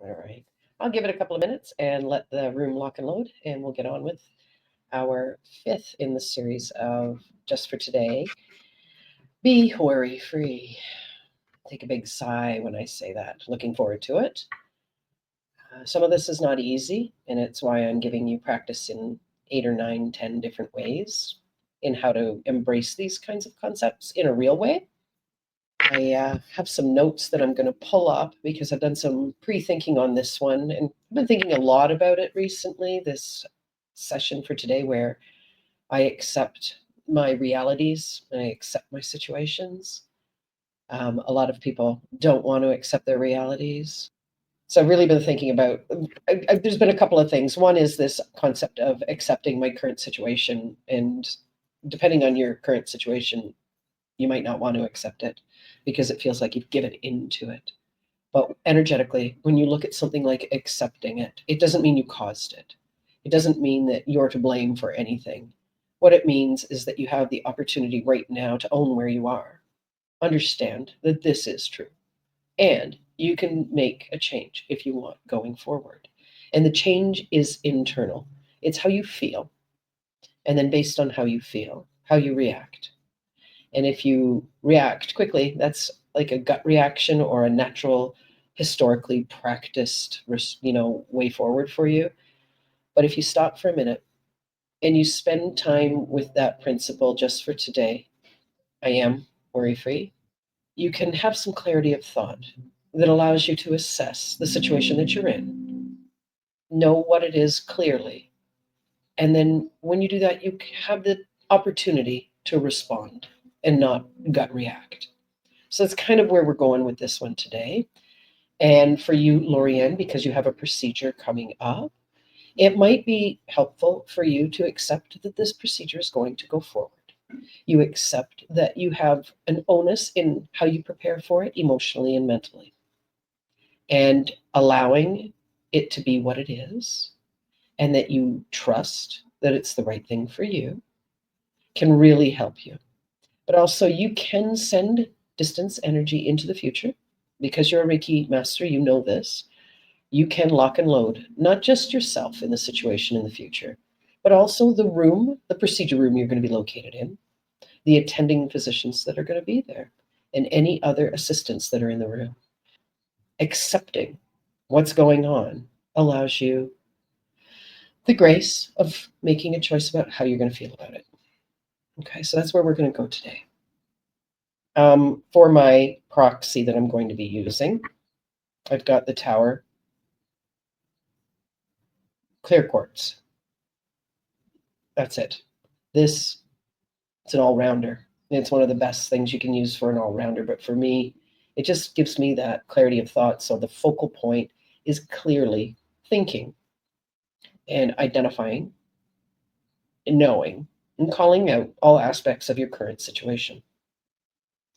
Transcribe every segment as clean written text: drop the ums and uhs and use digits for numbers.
All right. I'll give it a couple of minutes and let the room lock and load, and we'll get on with our fifth in the series of Just for Today. Be worry free. Take a big sigh when I say that. Looking forward to it. Some of this is not easy, and it's why I'm giving you practice in 8 or 9, 10 different ways in how to embrace these kinds of concepts in a real way. I have some notes that I'm going to pull up because I've done some pre-thinking on this one, and I've been thinking a lot about it recently, this session for today where I accept my realities and I accept my situations. A lot of people don't want to accept their realities. So I've really been thinking about, there's been a couple of things. One is this concept of accepting my current situation. And depending on your current situation, you might not want to accept it because it feels like you've given into it. But energetically, when you look at something like accepting it, it doesn't mean you caused it. It doesn't mean that you're to blame for anything. What it means is that you have the opportunity right now to own where you are. Understand that this is true. And you can make a change if you want going forward. And the change is internal. It's how you feel. And then based on how you feel, how you react. And if you react quickly, that's like a gut reaction or a natural, historically practiced, way forward for you. But if you stop for a minute and you spend time with that principle just for today, I am worry free, you can have some clarity of thought that allows you to assess the situation that you're in, know what it is clearly. And then when you do that, you have the opportunity to respond and not gut react. So that's kind of where we're going with this one today. And for you, Lorianne, because you have a procedure coming up, it might be helpful for you to accept that this procedure is going to go forward. You accept that you have an onus in how you prepare for it emotionally and mentally, and allowing it to be what it is, and that you trust that it's the right thing for you can really help you. But also, you can send distance energy into the future because you're a Reiki master, you know this. You can lock and load not just yourself in the situation in the future, but also the room, the procedure room you're going to be located in, the attending physicians that are going to be there, and any other assistants that are in the room. Accepting what's going on allows you the grace of making a choice about how you're going to feel about it. Okay, so that's where we're going to go today. For my proxy that I'm going to be using, I've got the Tower Clear Quartz. That's it. This, it's an all-rounder. It's one of the best things you can use for an all-rounder, but for me, it just gives me that clarity of thought. So the focal point is clearly thinking and identifying and knowing and calling out all aspects of your current situation.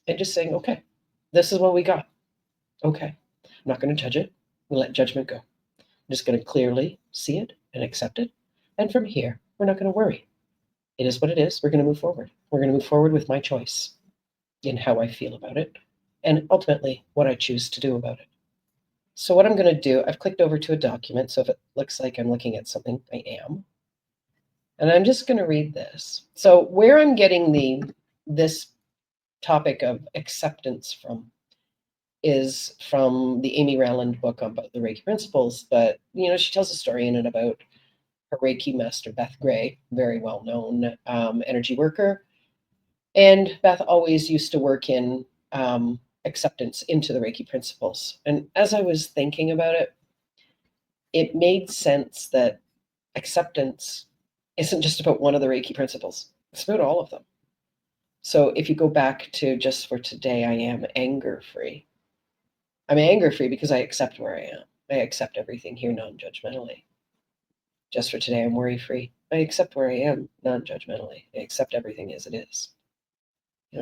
And just saying, okay, this is what we got. Okay. I'm not going to judge it. We'll let judgment go. I'm just going to clearly see it and accept it. And from here, we're not going to worry. It is what it is. We're going to move forward. We're going to move forward with my choice in how I feel about it and ultimately what I choose to do about it. So what I'm going to do, I've clicked over to a document. So if it looks like I'm looking at something, I am. And I'm just going to read this. So where I'm getting this topic of acceptance from is from the Amy Rowland book about the Reiki principles. But, she tells a story in it about her Reiki master, Beth Gray, very well-known energy worker. And Beth always used to work in acceptance into the Reiki principles. And as I was thinking about it, it made sense that acceptance isn't just about one of the Reiki principles. It's about all of them. So if you go back to just for today, I am anger-free. I'm anger-free because I accept where I am. I accept everything here non-judgmentally. Just for today, I'm worry-free. I accept where I am non-judgmentally. I accept everything as it is.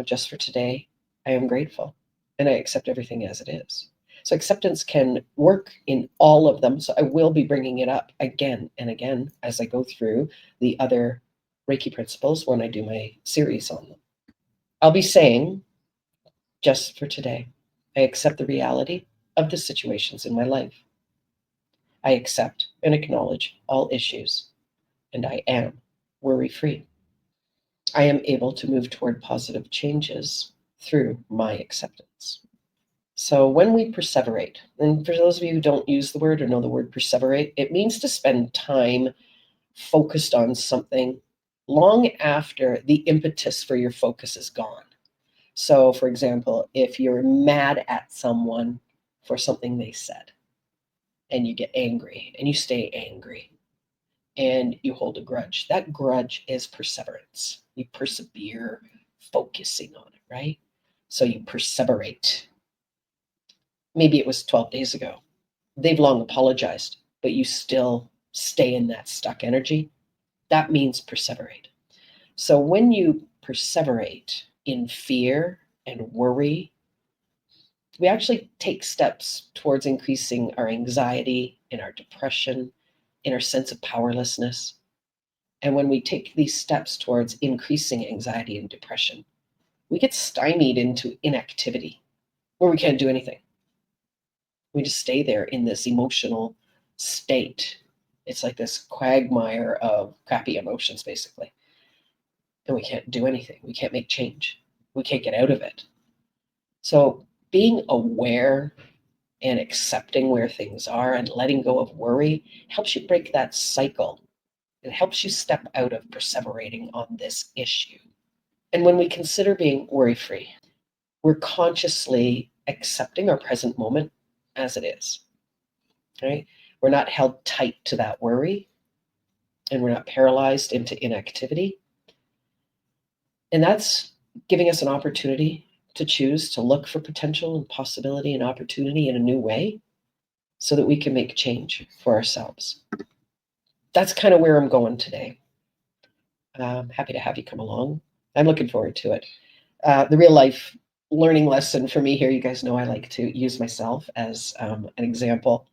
Just for today, I am grateful and I accept everything as it is. So acceptance can work in all of them. So I will be bringing it up again and again as I go through the other Reiki principles when I do my series on them. I'll be saying, just for today, I accept the reality of the situations in my life. I accept and acknowledge all issues, and I am worry-free. I am able to move toward positive changes through my acceptance. So when we perseverate, and for those of you who don't use the word or know the word perseverate, it means to spend time focused on something long after the impetus for your focus is gone. So, for example, if you're mad at someone for something they said, and you get angry, and you stay angry, and you hold a grudge, that grudge is perseverance. You persevere focusing on it, right? So you perseverate. Maybe it was 12 days ago. They've long apologized, but you still stay in that stuck energy. That means perseverate. So when you perseverate in fear and worry, we actually take steps towards increasing our anxiety and our depression and our sense of powerlessness. And when we take these steps towards increasing anxiety and depression, we get stymied into inactivity where we can't do anything. We just stay there in this emotional state. It's like this quagmire of crappy emotions, basically. And we can't do anything. We can't make change. We can't get out of it. So being aware and accepting where things are and letting go of worry helps you break that cycle. It helps you step out of perseverating on this issue. And when we consider being worry-free, we're consciously accepting our present moment as it is, right? We're not held tight to that worry, and we're not paralyzed into inactivity. And that's giving us an opportunity to choose to look for potential and possibility and opportunity in a new way so that we can make change for ourselves. That's kind of where I'm going today. I'm happy to have you come along. I'm looking forward to it. The real life learning lesson for me here, you guys know I like to use myself as an example.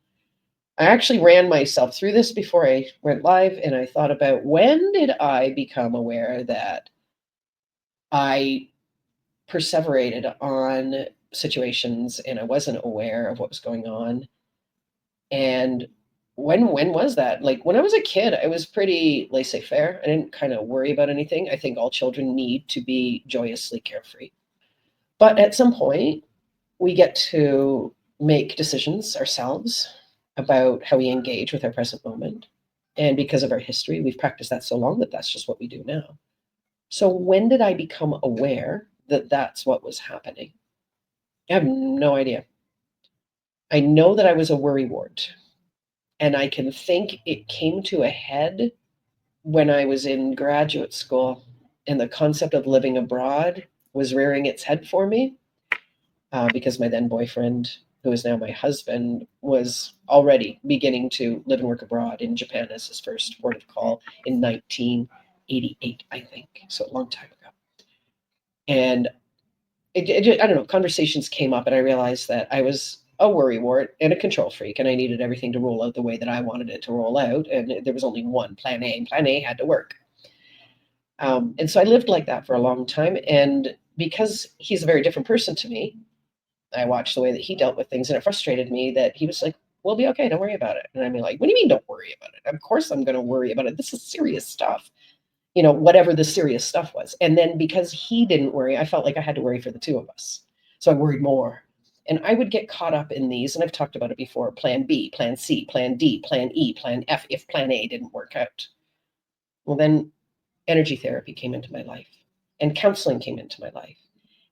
I actually ran myself through this before I went live, and I thought about when did I become aware that I perseverated on situations and I wasn't aware of what was going on. And when was that? Like when I was a kid, I was pretty laissez-faire. I didn't kind of worry about anything. I think all children need to be joyously carefree. But at some point, we get to make decisions ourselves about how we engage with our present moment. And because of our history, we've practiced that so long that that's just what we do now. So when did I become aware that that's what was happening? I have no idea. I know that I was a worrywart, and I can think it came to a head when I was in graduate school, and the concept of living abroad was rearing its head for me because my then boyfriend, who is now my husband, was already beginning to live and work abroad in Japan as his first port of call in 1988, I think. So a long time ago. And I don't know, conversations came up and I realized that I was a worrywart and a control freak, and I needed everything to roll out the way that I wanted it to roll out. And there was only one plan A, and plan A had to work. And so I lived like that for a long time. And because he's a very different person to me, I watched the way that he dealt with things, and it frustrated me that he was like, we'll be okay, don't worry about it. And I'm like, what do you mean don't worry about it? Of course I'm going to worry about it. This is serious stuff. Whatever the serious stuff was. And then because he didn't worry, I felt like I had to worry for the two of us. So I worried more. And I would get caught up in these, and I've talked about it before, plan B, plan C, plan D, plan E, plan F, if plan A didn't work out. Well, then energy therapy came into my life, and counseling came into my life.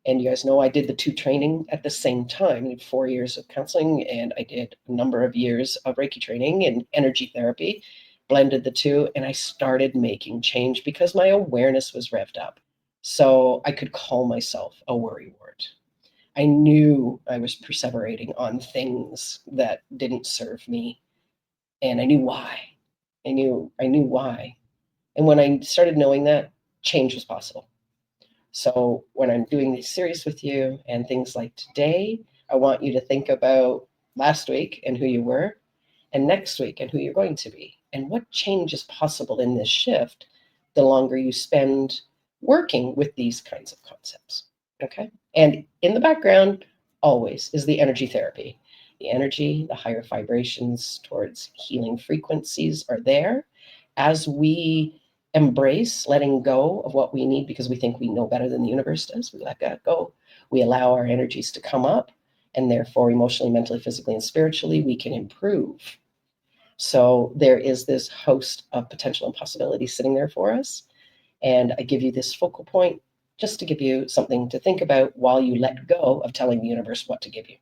And you guys know I did the two training at the same time. I did 4 years of counseling, and I did a number of years of Reiki training and energy therapy, blended the two, and I started making change because my awareness was revved up. So I could call myself a worrywart. I knew I was perseverating on things that didn't serve me, and I knew why. I knew why. And when I started knowing that, change was possible. So when I'm doing these series with you and things like today, I want you to think about last week and who you were, and next week and who you're going to be, and what change is possible in this shift the longer you spend working with these kinds of concepts. Okay. And in the background, always is the energy therapy. The energy, the higher vibrations towards healing frequencies are there. As we embrace letting go of what we need because we think we know better than the universe does, we let that go. We allow our energies to come up, and therefore emotionally, mentally, physically, and spiritually, we can improve. So there is this host of potential and possibilities sitting there for us. And I give you this focal point just to give you something to think about while you let go of telling the universe what to give you.